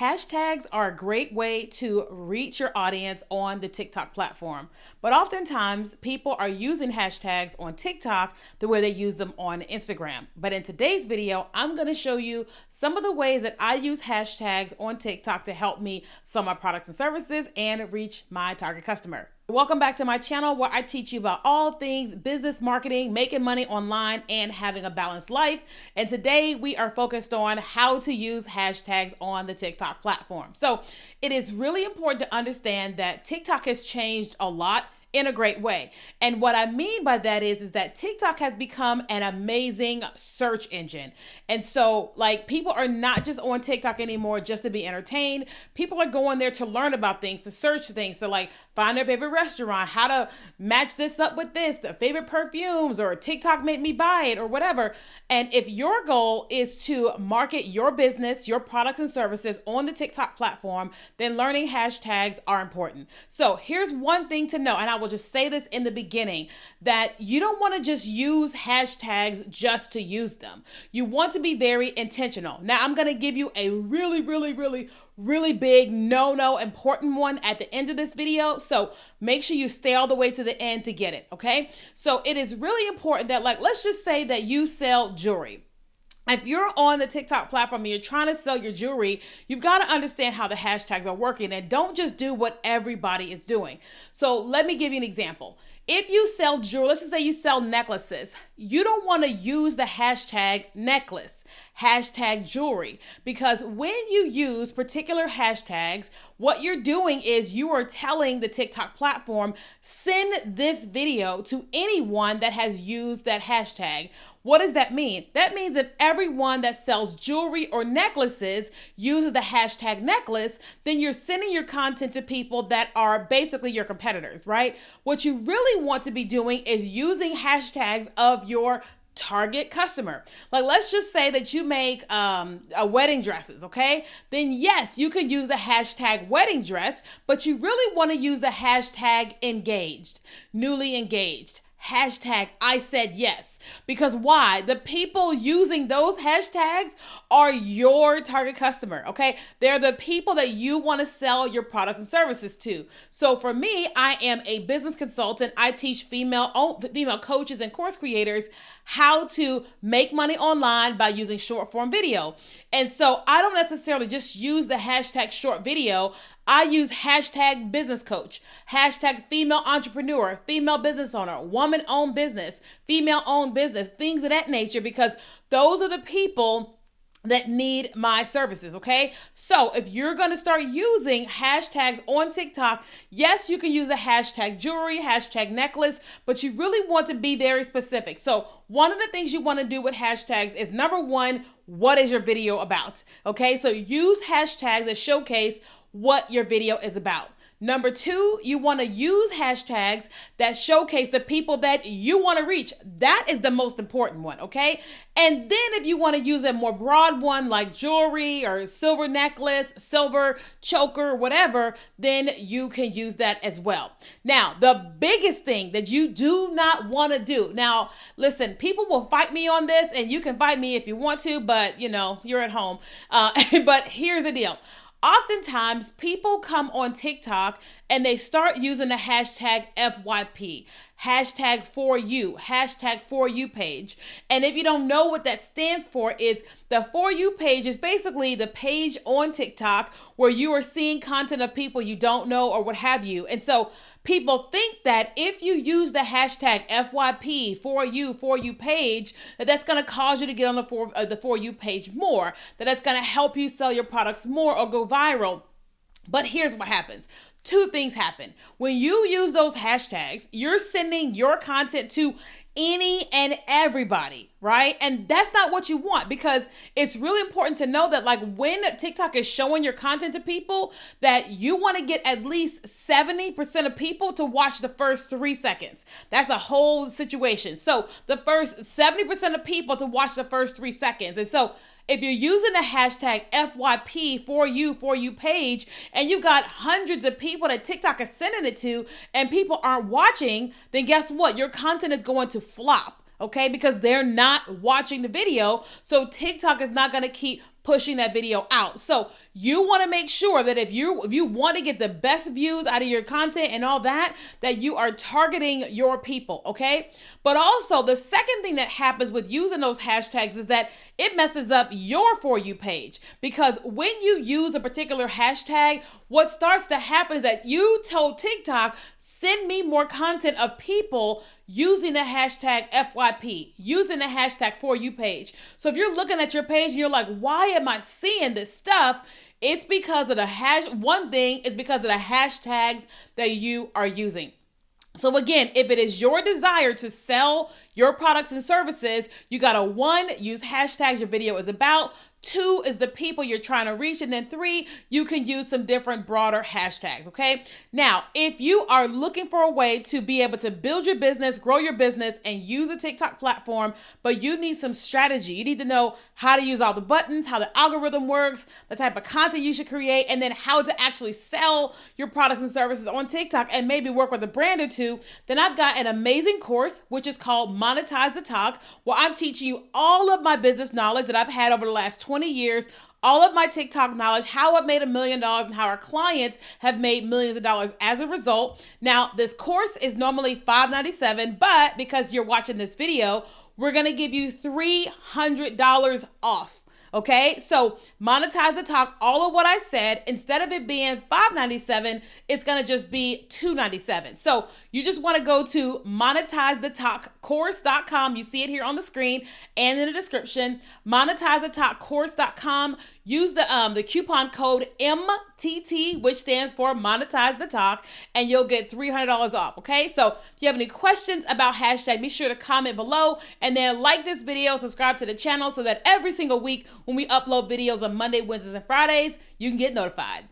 Hashtags are a great way to reach your audience on the TikTok platform, but oftentimes people are using hashtags on TikTok the way they use them on Instagram. But in today's video, I'm going to show you some of the ways that I use hashtags on TikTok to help me sell my products and services and reach my target customer. Welcome back to my channel where I teach you about all things business marketing, making money online, and having a balanced life. And today we are focused on how to use hashtags on the TikTok platform. So it is really important to understand that TikTok has changed a lot in a great way. And what I mean by that is that TikTok has become an amazing search engine. And so people are not just on TikTok anymore just to be entertained. People are going there to learn about things, to search things, to find their favorite restaurant, how to match this up with this, the favorite perfumes, or TikTok made me buy it or whatever. And if your goal is to market your business, your products and services on the TikTok platform, then learning hashtags are important. So here's one thing to know, and I will just say this in the beginning, that you don't want to just use hashtags just to use them. You want to be very intentional. Now, I'm going to give you a really big no important one at the end of this video. So make sure you stay all the way to the end to get it. Okay. So it is really important that let's just say that you sell jewelry. If you're on the TikTok platform and you're trying to sell your jewelry, you've got to understand how the hashtags are working and don't just do what everybody is doing. So let me give you an example. If you sell jewelry, let's just say you sell necklaces, you don't want to use the hashtag necklace, hashtag jewelry, because when you use particular hashtags, what you're doing is you are telling the TikTok platform, send this video to anyone that has used that hashtag. What does that mean? That means if everyone that sells jewelry or necklaces uses the hashtag necklace, then you're sending your content to people that are basically your competitors, right? What you really want to be doing is using hashtags of your target customer. Let's just say that you make wedding dresses, okay? Then yes, you can use the hashtag wedding dress, but you really want to use the hashtag engaged, newly engaged, hashtag I said yes. Because why? The people using those hashtags are your target customer, okay? They're the people that you want to sell your products and services to. So for me, I am a business consultant. I teach female coaches and course creators how to make money online by using short form video. And so I don't necessarily just use the hashtag short video. I use hashtag business coach, hashtag female entrepreneur, female business owner, woman owned business, female owned business, things of that nature, because those are the people that need my services, okay? So if you're going to start using hashtags on TikTok, yes, you can use the hashtag jewelry, hashtag necklace, but you really want to be very specific. So one of the things you want to do with hashtags is, number one, what is your video about? Okay, so use hashtags that showcase what your video is about. Number two, you want to use hashtags that showcase the people that you want to reach. That is the most important one, okay? And then if you want to use a more broad one like jewelry or silver necklace, silver choker, whatever, then you can use that as well. Now, the biggest thing that you do not want to do. Now, listen, people will fight me on this, and you can fight me if you want to, but you're at home. But here's the deal. Oftentimes, people come on TikTok and they start using the hashtag FYP, hashtag for you, hashtag for you page. And if you don't know what that stands for, is the for you page is basically the page on TikTok where you are seeing content of people you don't know or what have you. And so people think that if you use the hashtag FYP, for you page, that's going to cause you to get on the for you page more, that's going to help you sell your products more or go viral. But here's what happens. Two things happen. When you use those hashtags, you're sending your content to any and everybody, right? And that's not what you want, because it's really important to know that when TikTok is showing your content to people, that you want to get at least 70% of people to watch the first 3 seconds. That's a whole situation. So the first 70% of people to watch the first 3 seconds. And so if you're using the hashtag FYP, for you page, and you got hundreds of people that TikTok is sending it to and people aren't watching, then guess what? Your content is going to flop. Okay, because they're not watching the video. So TikTok is not going to keep pushing that video out. So you want to make sure that if you want to get the best views out of your content and all that, that you are targeting your people, okay? But also the second thing that happens with using those hashtags is that it messes up your For You page, because when you use a particular hashtag, what starts to happen is that you told TikTok, send me more content of people using the hashtag FYP, using the hashtag For You page. So if you're looking at your page and you're like, why am I seeing this stuff? It's because of the one thing is because of the hashtags that you are using. So again, if it is your desire to sell your products and services, you gotta 1, use hashtags your video is about. 2 is the people you're trying to reach. And then 3, you can use some different broader hashtags, okay? Now, if you are looking for a way to be able to build your business, grow your business, and use a TikTok platform, but you need some strategy. You need to know how to use all the buttons, how the algorithm works, the type of content you should create, and then how to actually sell your products and services on TikTok and maybe work with a brand or two, then I've got an amazing course, which is called Monetize the Talk, where I'm teaching you all of my business knowledge that I've had over the last 20 years, all of my TikTok knowledge, how I've made $1 million and how our clients have made millions of dollars as a result. Now, this course is normally $597, but because you're watching this video, we're going to give you $300 off. Okay, so Monetize the Talk, all of what I said, instead of it being $597, it's gonna just be $297. So you just wanna go to monetizethetalkcourse.com. You see it here on the screen and in the description. Monetizethetalkcourse.com. Use the coupon code MTT, which stands for Monetize the Talk, and you'll get $300 off, okay? So if you have any questions about hashtag, be sure to comment below, and then like this video, subscribe to the channel so that every single week when we upload videos on Monday, Wednesdays, and Fridays, you can get notified.